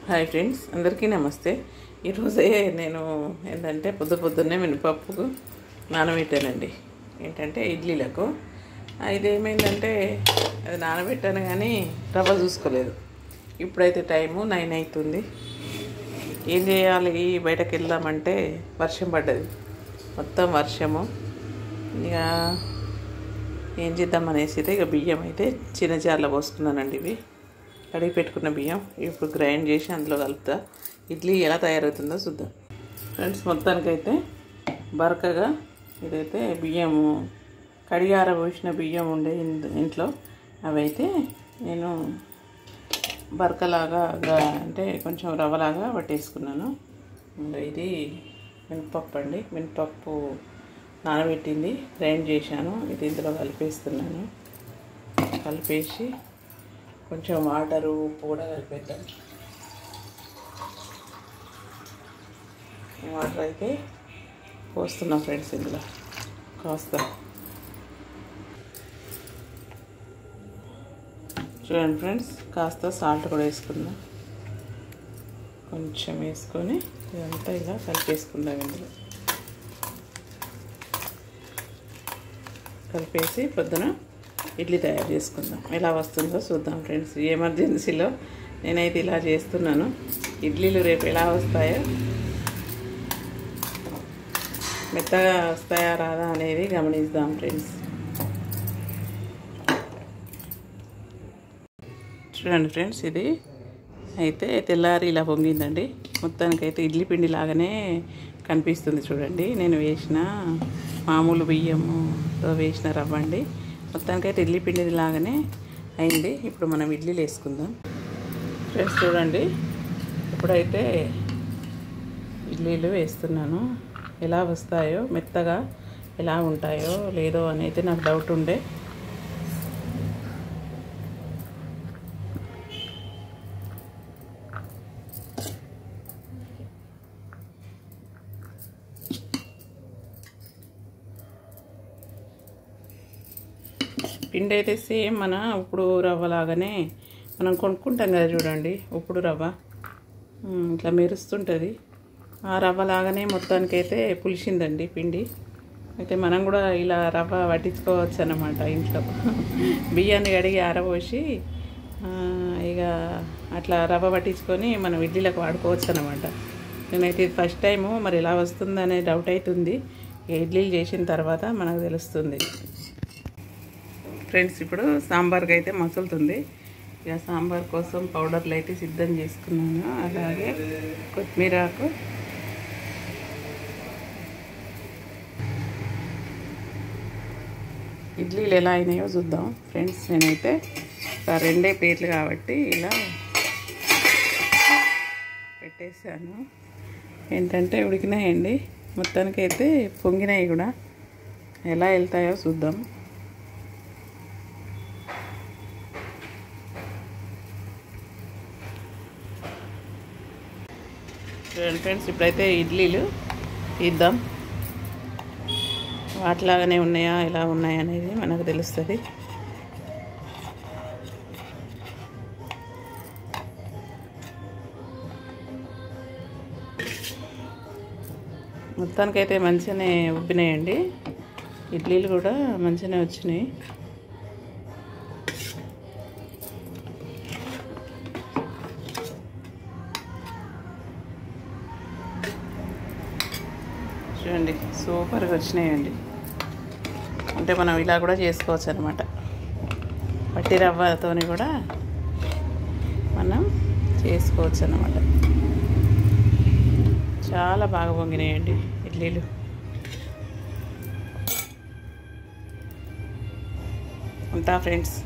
Hi friends, అందరికీ నమస్తే. ఈరోజే నేను ఏంటంటే పొద్దున్నే మినపప్పు నానబెట్టానండి. ఏంటంటే ఇడ్లీలకు. ఇది ఏమైందంటే అది నానబెట్టాను కానీ రవ్వ చూసుకోలేదు. ఇప్పుడైతే టైము 9 అవుతుంది. ఏం చేయాలి, బయటకు వెళ్దామంటే వర్షం పడ్డది, మొత్తం వర్షము. ఇక ఏం చేద్దాం అనేసి అయితే ఇక బియ్యం అయితే చిన్న జార్లో పోసుకున్నానండి. ఇవి కడిగి పెట్టుకున్న బియ్యం ఇప్పుడు గ్రైండ్ చేసి అందులో కలుపుతా. ఇడ్లీ ఎలా తయారవుతుందో చూద్దాం ఫ్రెండ్స్. మొత్తానికైతే బరకగా ఇదైతే బియ్యము కడిగి ఆరబోసిన బియ్యం ఉండే ఇంట్లో అవైతే నేను బరకలాగా అంటే కొంచెం రవ్వలాగా పట్టేసుకున్నాను. ఇది మినపప్పు అండి. మినపప్పు నానబెట్టింది, గ్రైండ్ చేశాను. ఇది ఇందులో కలిపేస్తున్నాను. కలిపేసి కొంచెం వాటరు, ఉప్పు కూడా కలిపేద్దాం. వాటర్ అయితే పోస్తున్నాం ఫ్రెండ్స్. ఇందులో కాస్త చూడండి ఫ్రెండ్స్, కాస్త సాల్ట్ కూడా వేసుకుందాం. కొంచెం వేసుకొని ఇదంతా ఇలా కలిపేసుకుందాం. ఇందులో కలిపేసి పొద్దున ఇడ్లీ తయారు చేసుకుందాం. ఎలా వస్తుందో చూద్దాం ఫ్రెండ్స్. ఎమర్జెన్సీలో నేనైతే ఇలా చేస్తున్నాను. ఇడ్లీలు రేపు ఎలా వస్తాయో, మెత్తగా వస్తాయా రాదా అనేది గమనిద్దాం ఫ్రెండ్స్. చూడండి ఫ్రెండ్స్, ఇది అయితే తెల్లారి ఇలా పొంగిందండి. మొత్తానికైతే ఇడ్లీ పిండి లాగానే కనిపిస్తుంది. చూడండి, నేను వేసిన మామూలు బియ్యంతో వేసిన రవ్వ అండి. మొత్తానికైతే ఇడ్లీ పిండి లాగానే అయింది. ఇప్పుడు మనం ఇడ్లీలు వేసుకుందాం ఫ్రెండ్స్. చూడండి, ఇప్పుడైతే ఇడ్లీలు వేస్తున్నాను. ఎలా వస్తాయో, మెత్తగా ఎలా ఉంటాయో లేదో అనేది నాకు డౌట్ ఉండే. పిండి అయితే సేమ్ మన ఉప్పుడు రవ్వ లాగానే మనం కొనుక్కుంటాం కదా చూడండి, ఉప్పుడు రవ్వ ఇట్లా మెరుస్తుంటుంది. ఆ రవ్వ లాగానే మొత్తానికైతే పులిసిందండి పిండి. అయితే మనం కూడా ఇలా రవ్వ పట్టించుకోవచ్చు అన్నమాట ఇంట్లో. బియ్యాన్ని కడిగి ఆరబోసి ఇక అట్లా రవ్వ పట్టించుకొని మనం ఇడ్లీలకు వాడుకోవచ్చు అన్నమాట. నేనైతే ఇది ఫస్ట్ టైము, మరి ఎలా వస్తుందనే డౌట్ అవుతుంది. ఇడ్లీలు చేసిన తర్వాత మనకు తెలుస్తుంది ఫ్రెండ్స్. ఇప్పుడు సాంబార్కి అయితే మసులుతుంది. ఇక సాంబార్ కోసం పౌడర్లు అయితే సిద్ధం చేసుకున్నాను. అలాగే కొత్తిమీరాకు, ఇడ్లీలు ఎలా అయినాయో చూద్దాం ఫ్రెండ్స్. నేనైతే 2 ప్లేట్లు కాబట్టి ఇలా పెట్టేశాను. ఏంటంటే ఉడికినాయండి, మొత్తానికైతే పొంగినాయి కూడా. ఎలా వెళ్తాయో చూద్దాం. చూడండి ఫ్రెండ్స్, ఇప్పుడైతే ఇడ్లీలు తీద్దాం. వాటిలాగానే ఉన్నాయా, ఎలా ఉన్నాయా అనేది మనకు తెలుస్తుంది. మొత్తానికైతే మంచిగానే ఉబ్బినాయండి. ఇడ్లీలు కూడా మంచిగానే వచ్చినాయి. చూడండి, సూపర్గా వచ్చినాయండి. అంటే మనం ఇలా కూడా చేసుకోవచ్చు అనమాట. వట్టి రవ్వతో కూడా మనం చేసుకోవచ్చు అన్నమాట. చాలా బాగా పొంగినాయండి ఇడ్లీలు. ఉంటా ఫ్రెండ్స్.